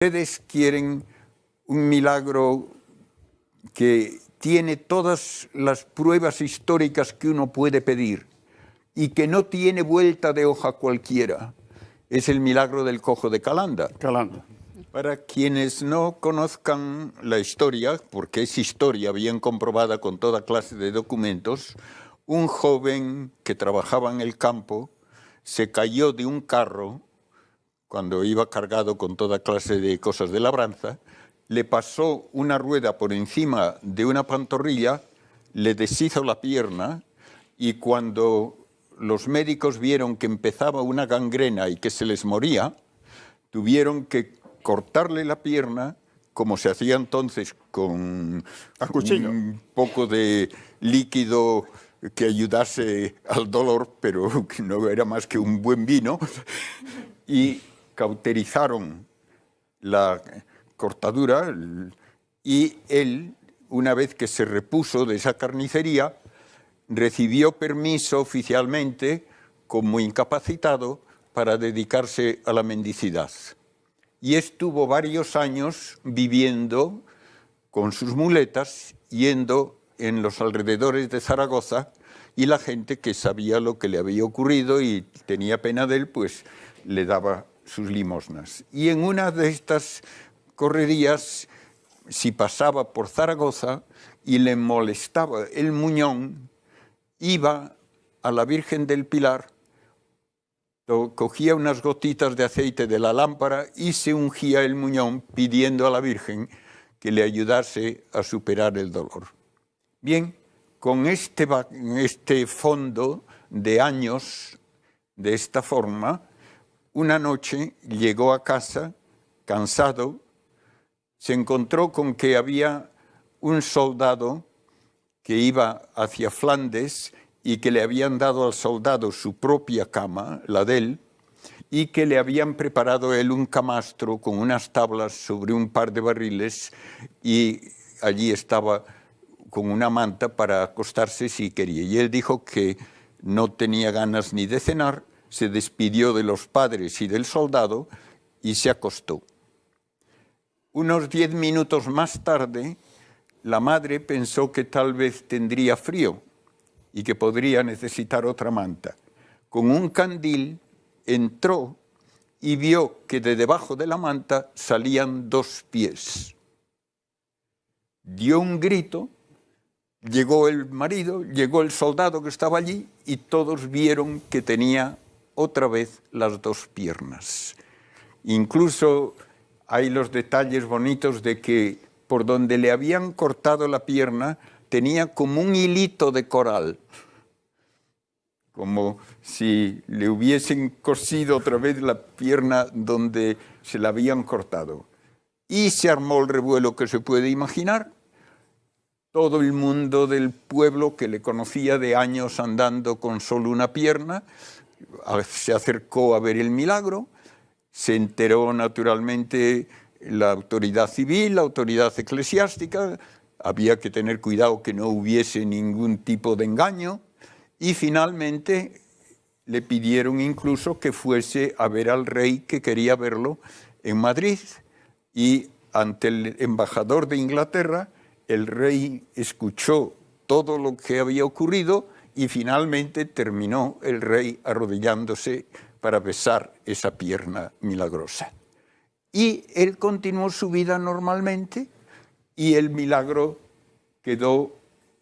Ustedes quieren un milagro que tiene todas las pruebas históricas que uno puede pedir y que no tiene vuelta de hoja cualquiera. Es el milagro del cojo de Calanda. Para quienes no conozcan la historia, porque es historia bien comprobada con toda clase de documentos, un joven que trabajaba en el campo se cayó de un carro cuando iba cargado con toda clase de cosas de labranza, le pasó una rueda por encima de una pantorrilla, le deshizo la pierna y cuando los médicos vieron que empezaba una gangrena y que se les moría, tuvieron que cortarle la pierna, como se hacía entonces con un poco de líquido que ayudase al dolor, pero que no era más que un buen vino, y cauterizaron la cortadura y él, una vez que se repuso de esa carnicería, recibió permiso oficialmente como incapacitado para dedicarse a la mendicidad. Y estuvo varios años viviendo con sus muletas, yendo en los alrededores de Zaragoza, y la gente que sabía lo que le había ocurrido y tenía pena de él, pues le daba sus limosnas. Y en una de estas correrías, si pasaba por Zaragoza y le molestaba el muñón, iba a la Virgen del Pilar, cogía unas gotitas de aceite de la lámpara y se ungía el muñón pidiendo a la Virgen que le ayudase a superar el dolor. Bien, con este fondo de años de esta forma, una noche llegó a casa, cansado, se encontró con que había un soldado que iba hacia Flandes y que le habían dado al soldado su propia cama, la de él, y que le habían preparado él un camastro con unas tablas sobre un par de barriles y allí estaba con una manta para acostarse si quería. Y él dijo que no tenía ganas ni de cenar, se despidió de los padres y del soldado y se acostó. Unos 10 minutos más tarde, la madre pensó que tal vez tendría frío y que podría necesitar otra manta. Con un candil entró y vio que de debajo de la manta salían 2 pies. Dio un grito, llegó el marido, llegó el soldado que estaba allí y todos vieron que tenía otra vez las 2 piernas. Incluso hay los detalles bonitos de que por donde le habían cortado la pierna tenía como un hilito de coral, como si le hubiesen cosido otra vez la pierna donde se la habían cortado. Y se armó el revuelo que se puede imaginar. Todo el mundo del pueblo que le conocía de años andando con solo una pierna, se acercó a ver el milagro, se enteró naturalmente la autoridad civil, la autoridad eclesiástica, había que tener cuidado que no hubiese ningún tipo de engaño, y finalmente le pidieron incluso que fuese a ver al rey que quería verlo en Madrid, y ante el embajador de Inglaterra, el rey escuchó todo lo que había ocurrido y finalmente terminó el rey arrodillándose para besar esa pierna milagrosa. Y él continuó su vida normalmente y el milagro quedó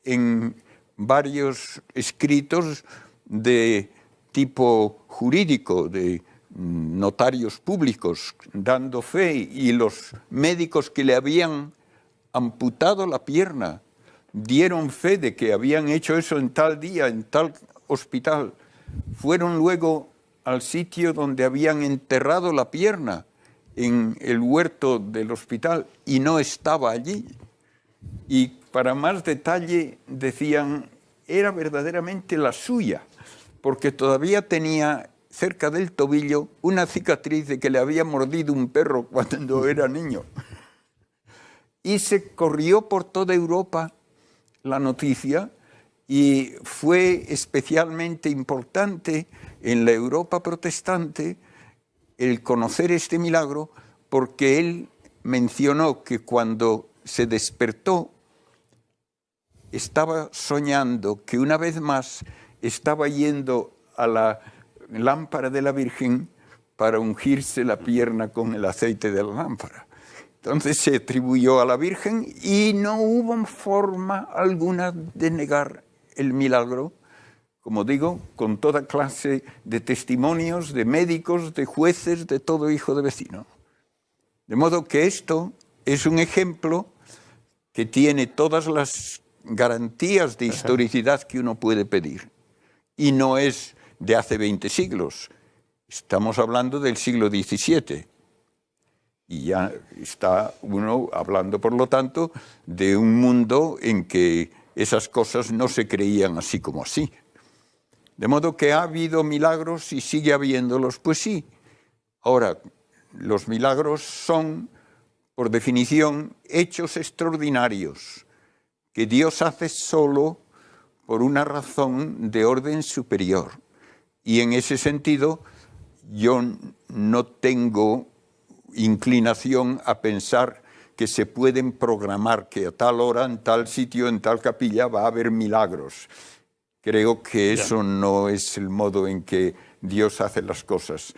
en varios escritos de tipo jurídico, de notarios públicos dando fe, y los médicos que le habían amputado la pierna dieron fe de que habían hecho eso en tal día, en tal hospital. Fueron luego al sitio donde habían enterrado la pierna, en el huerto del hospital, y no estaba allí. Y para más detalle decían, era verdaderamente la suya, porque todavía tenía cerca del tobillo una cicatriz de que le había mordido un perro cuando era niño. Y se corrió por toda Europa la noticia y fue especialmente importante en la Europa protestante el conocer este milagro, porque él mencionó que cuando se despertó estaba soñando que una vez más estaba yendo a la lámpara de la Virgen para ungirse la pierna con el aceite de la lámpara. Entonces se atribuyó a la Virgen y no hubo forma alguna de negar el milagro, como digo, con toda clase de testimonios, de médicos, de jueces, de todo hijo de vecino. De modo que esto es un ejemplo que tiene todas las garantías de historicidad que uno puede pedir. Y no es de hace 20 siglos. Estamos hablando del siglo XVII. Y ya está uno hablando, por lo tanto, de un mundo en que esas cosas no se creían así como así. De modo que ha habido milagros y sigue habiéndolos, pues sí. Ahora, los milagros son, por definición, hechos extraordinarios que Dios hace solo por una razón de orden superior. Y en ese sentido, yo no tengo inclinación a pensar que se pueden programar que a tal hora, en tal sitio, en tal capilla va a haber milagros. Creo que eso no es el modo en que Dios hace las cosas.